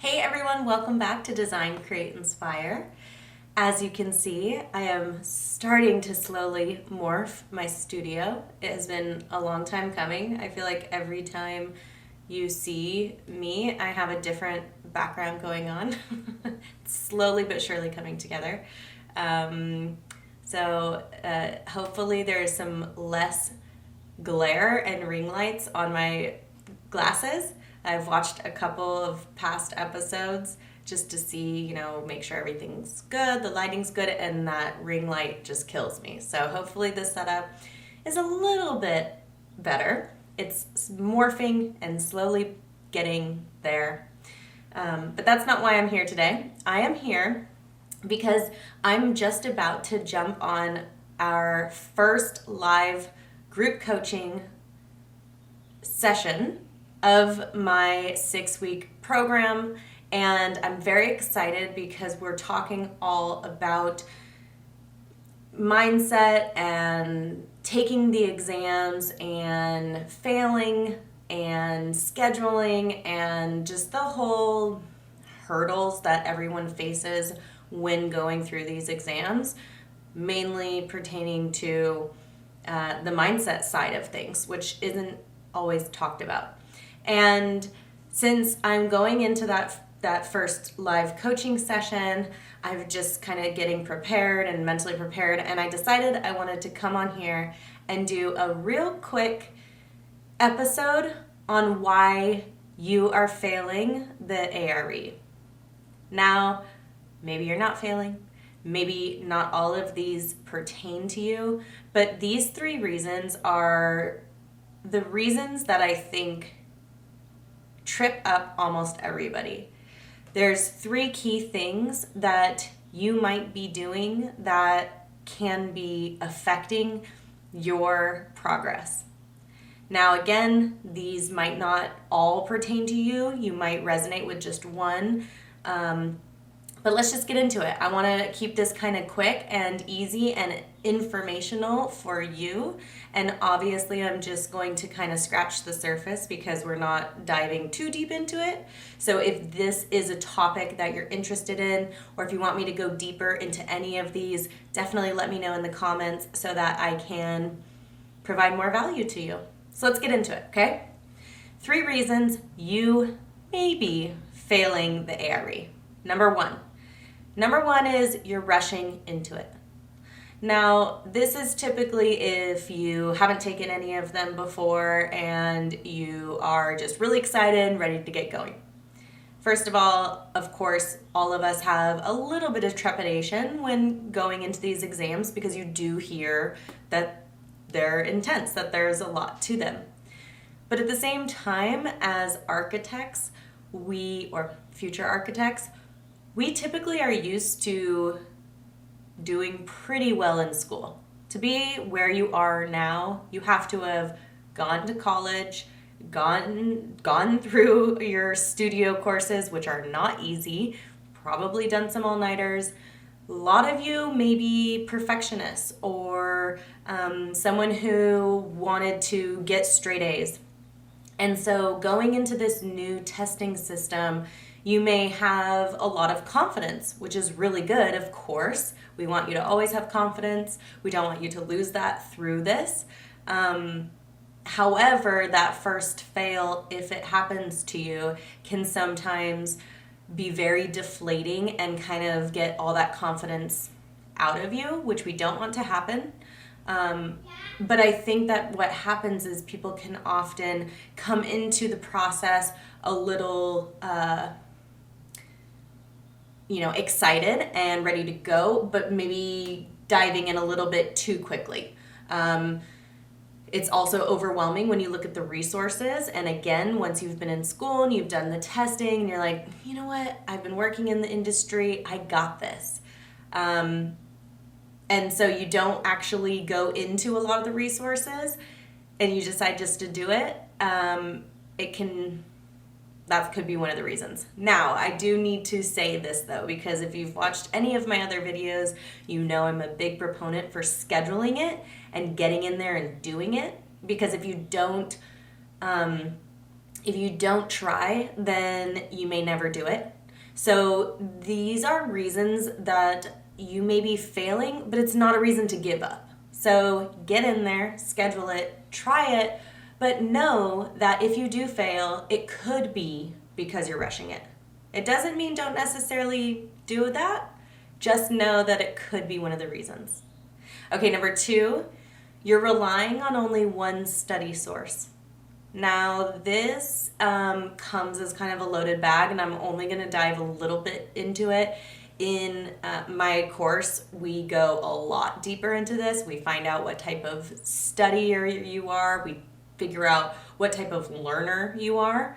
Hey everyone, welcome back to Design, Create, Inspire. As you can see, I am starting to slowly morph my studio. It has been a long time coming. I feel like every time you see me, I have a different background going on. It's slowly but surely coming together. Hopefully there's some less glare and ring lights on my glasses. I've watched a couple of past episodes just to see, make sure everything's good, the lighting's good, and that ring light just kills me. So hopefully this setup is a little bit better. It's morphing and slowly getting there. But that's not why I'm here today. I am here because I'm just about to jump on our first live group coaching session of my 6-week program, and I'm very excited because we're talking all about mindset and taking the exams and failing and scheduling and just the whole hurdles that everyone faces when going through these exams, mainly pertaining to the mindset side of things, which isn't always talked about. And since I'm going into that first live coaching session, I'm just kind of getting prepared and mentally prepared, and I decided I wanted to come on here and do a real quick episode on why you are failing the ARE. Now, maybe you're not failing. Maybe not all of these pertain to you, but these 3 reasons are the reasons that I think trip up almost everybody. There's 3 key things that you might be doing that can be affecting your progress. Now, again, these might not all pertain to you. You might resonate with just one. But let's just get into it. I want to keep this kind of quick and easy and informational for you. And obviously, I'm just going to kind of scratch the surface because we're not diving too deep into it. So if this is a topic that you're interested in, or if you want me to go deeper into any of these, definitely let me know in the comments so that I can provide more value to you. So let's get into it, okay? 3 reasons you may be failing the ARE. Number one is you're rushing into it. Now, this is typically if you haven't taken any of them before and you are just really excited and ready to get going. First of all, of course, all of us have a little bit of trepidation when going into these exams because you do hear that they're intense, that there's a lot to them. But at the same time, as architects, or future architects, we typically are used to doing pretty well in school. To be where you are now, you have to have gone to college, gone through your studio courses, which are not easy, probably done some all-nighters. A lot of you may be perfectionists or someone who wanted to get straight A's. And so going into this new testing system, you may have a lot of confidence, which is really good, of course. We want you to always have confidence. We don't want you to lose that through this. However, that first fail, if it happens to you, can sometimes be very deflating and kind of get all that confidence out of you, which we don't want to happen. But I think that what happens is people can often come into the process a little excited and ready to go, but maybe diving in a little bit too quickly. It's also overwhelming when you look at the resources. And again, once you've been in school and you've done the testing and you're like, you know what, I've been working in the industry, I got this. And so you don't actually go into a lot of the resources and you decide just to do it. That could be one of the reasons. Now, I do need to say this though, because if you've watched any of my other videos, you know I'm a big proponent for scheduling it and getting in there and doing it. Because if you don't If you don't try, then you may never do it. So these are reasons that you may be failing, but it's not a reason to give up. So get in there, schedule it, try it, but know that if you do fail, it could be because you're rushing it. It doesn't mean don't necessarily do that. Just know that it could be one of the reasons. Okay, number 2, you're relying on only one study source. Now, this comes as kind of a loaded bag, and I'm only going to dive a little bit into it. In my course, we go a lot deeper into this. We find out what type of studier you are. We figure out what type of learner you are.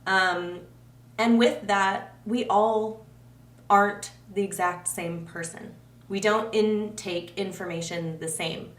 And with that, we all aren't the exact same person. We don't intake information the same.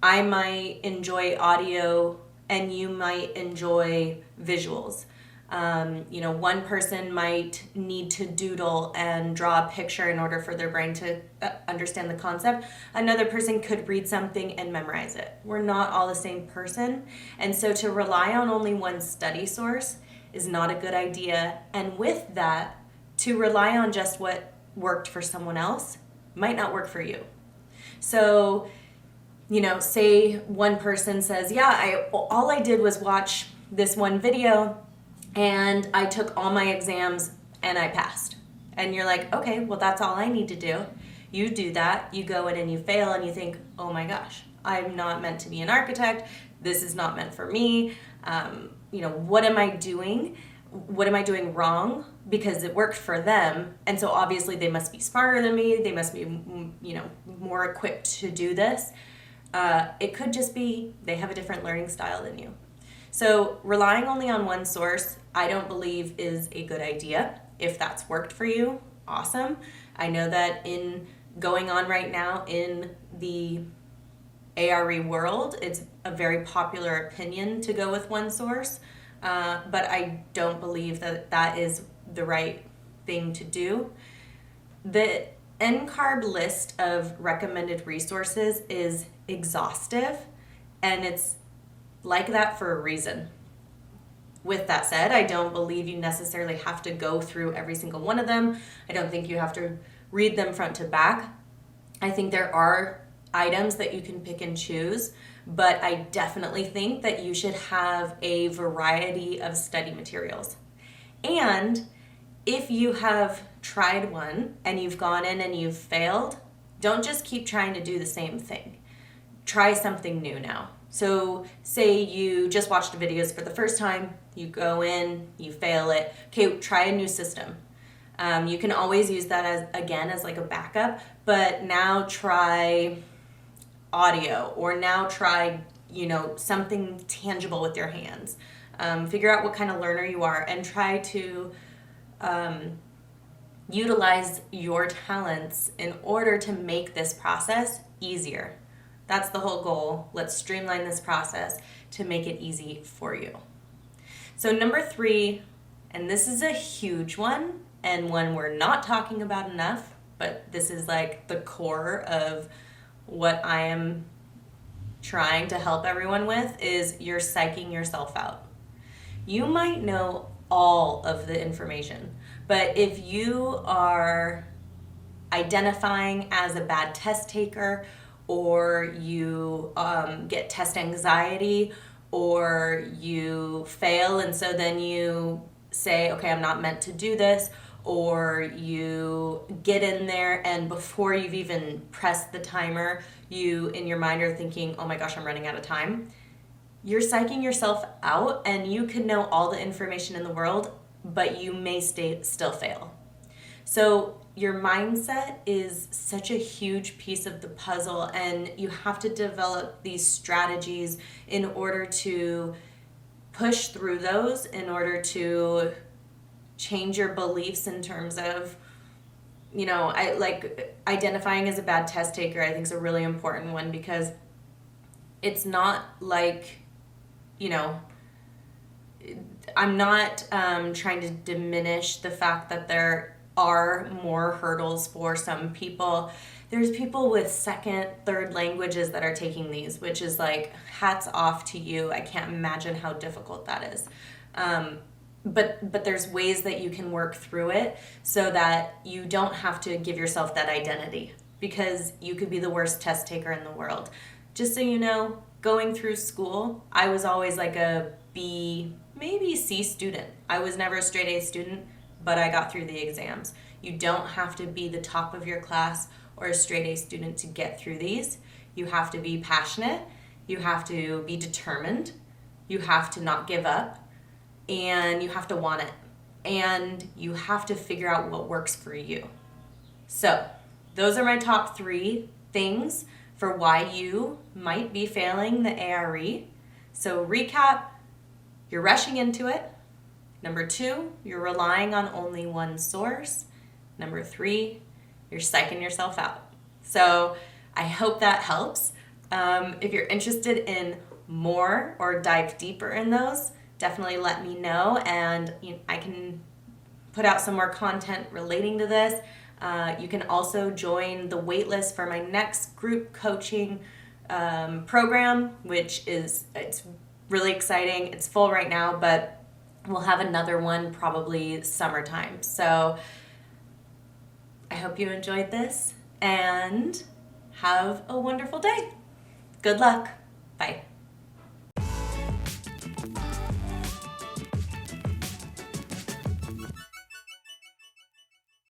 I might enjoy audio and you might enjoy visuals. One person might need to doodle and draw a picture in order for their brain to understand the concept. Another person could read something and memorize it. We're not all the same person. And so to rely on only one study source is not a good idea. And with that, to rely on just what worked for someone else might not work for you. So, say one person says, all I did was watch this one video and I took all my exams and I passed. And you're like, okay, well, that's all I need to do. You do that, you go in and you fail and you think, oh my gosh, I'm not meant to be an architect. This is not meant for me. What am I doing? What am I doing wrong? Because it worked for them. And so obviously they must be smarter than me. They must be, more equipped to do this. It could just be they have a different learning style than you. So relying only on one source, I don't believe is a good idea. If that's worked for you, awesome. I know that in going on right now in the ARE world, it's a very popular opinion to go with one source, but I don't believe that that is the right thing to do. The NCARB list of recommended resources is exhaustive, and it's like that for a reason. With that said, I don't believe you necessarily have to go through every single one of them. I don't think you have to read them front to back. I think there are items that you can pick and choose, but I definitely think that you should have a variety of study materials. And if you have tried one and you've gone in and you've failed, don't just keep trying to do the same thing. Try something new now. So say you just watched videos for the first time, you go in, you fail it. Okay, try a new system. You can always use that as like a backup, but now try audio, or now try, something tangible with your hands. Figure out what kind of learner you are and try to utilize your talents in order to make this process easier. That's the whole goal. Let's streamline this process to make it easy for you. So number 3, and this is a huge one and one we're not talking about enough, but this is like the core of what I am trying to help everyone with, is you're psyching yourself out. You might know all of the information, but if you are identifying as a bad test taker, or you get test anxiety, or you fail and so then you say, okay, I'm not meant to do this, or you get in there and before you've even pressed the timer, you in your mind are thinking, oh my gosh, I'm running out of time. You're psyching yourself out, and you could know all the information in the world, but you may still fail. So your mindset is such a huge piece of the puzzle, and you have to develop these strategies in order to push through those, in order to change your beliefs in terms of, I like identifying as a bad test taker. I think is a really important one, because it's not like, I'm not trying to diminish the fact that there are more hurdles for some people. There's people with second, third languages that are taking these, which is like, hats off to you. I can't imagine how difficult that is. But there's ways that you can work through it so that you don't have to give yourself that identity, because you could be the worst test taker in the world. Just so you know, going through school, I was always like a B, maybe C student. I was never a straight A student, but I got through the exams. You don't have to be the top of your class or a straight A student to get through these. You have to be passionate, you have to be determined, you have to not give up, and you have to want it, and you have to figure out what works for you. So those are my top 3 things for why you might be failing the ARE. So recap, you're rushing into it. Number 2, you're relying on only one source. Number 3, you're psyching yourself out. So I hope that helps. If you're interested in more or dive deeper in those, definitely let me know, and I can put out some more content relating to this. You can also join the waitlist for my next group coaching program, which it's really exciting. It's full right now, but we'll have another one probably summertime. So I hope you enjoyed this, and have a wonderful day. Good luck. Bye.